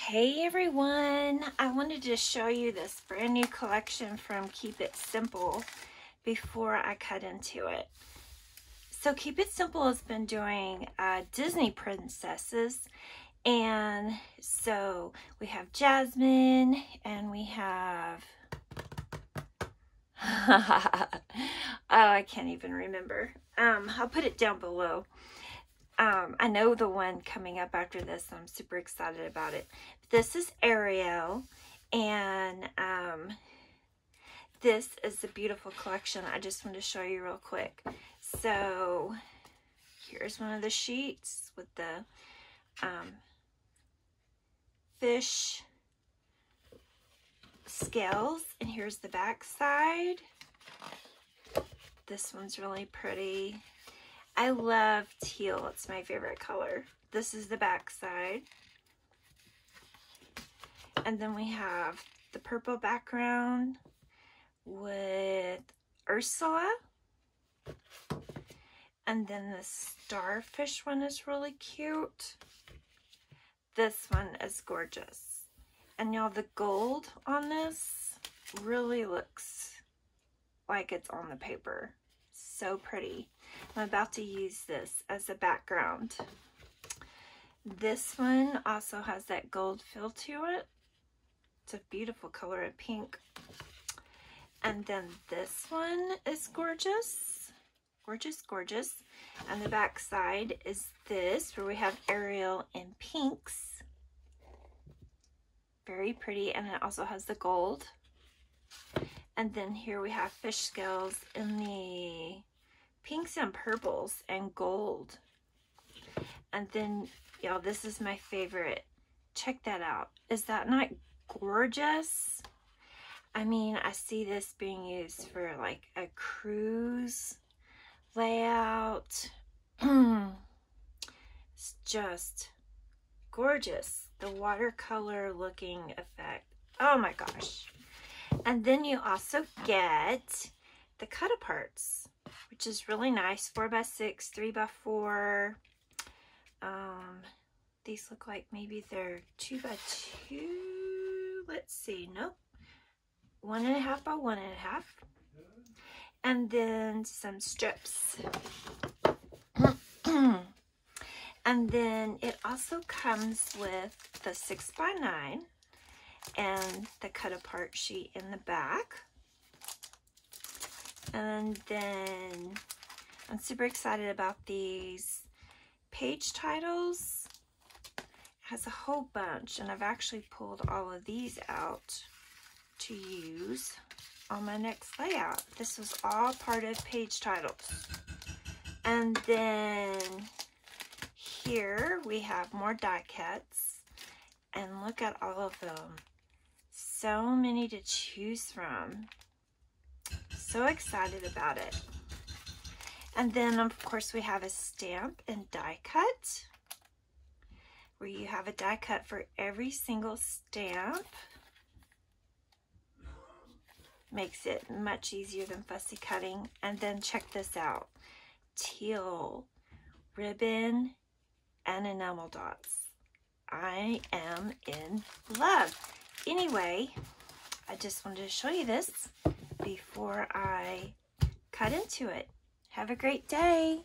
Hey everyone, I wanted to show you this brand new collection from Keep It Simple before I cut into it. So Keep It Simple has been doing Disney princesses, and so we have Jasmine and we have oh, I can't even remember. I'll put it down below. I know the one coming up after this, so I'm super excited about it. This is Ariel, and this is a beautiful collection. I just want to show you real quick. So here's one of the sheets with the fish scales, and here's the back side. This one's really pretty. I love teal. It's my favorite color. This is the back side. And then we have the purple background with Ursula. And then the starfish one is really cute. This one is gorgeous. And y'all, the gold on this really looks like it's on the paper. So pretty. I'm about to use this as a background. This one also has that gold feel to it. It's a beautiful color of pink. And then this one is gorgeous. Gorgeous, gorgeous. And the back side is this, where we have Ariel in pinks. Very pretty, and it also has the gold. And then here we have fish scales in the pinks and purples and gold. And then, y'all, this is my favorite. Check that out. Is that not gorgeous? I mean, I see this being used for like a cruise layout. It's just gorgeous. The watercolor looking effect. Oh my gosh. And then you also get the cut-aparts, which is really nice. 4x6, 3x4. These look like maybe they're 2x2. Let's see. Nope. 1.5 by 1.5. And then some strips. And then it also comes with the 6x9 and the cut-apart sheet in the back. And then I'm super excited about these page titles. It has a whole bunch, and I've actually pulled all of these out to use on my next layout. This was all part of page titles. And then here we have more die cuts, and look at all of them. So many to choose from. So excited about it. And then of course we have a stamp and die cut, where you have a die cut for every single stamp. Makes it much easier than fussy cutting. And then check this out. Teal ribbon and enamel dots. I am in love. Anyway, I just wanted to show you this before I cut into it. Have a great day.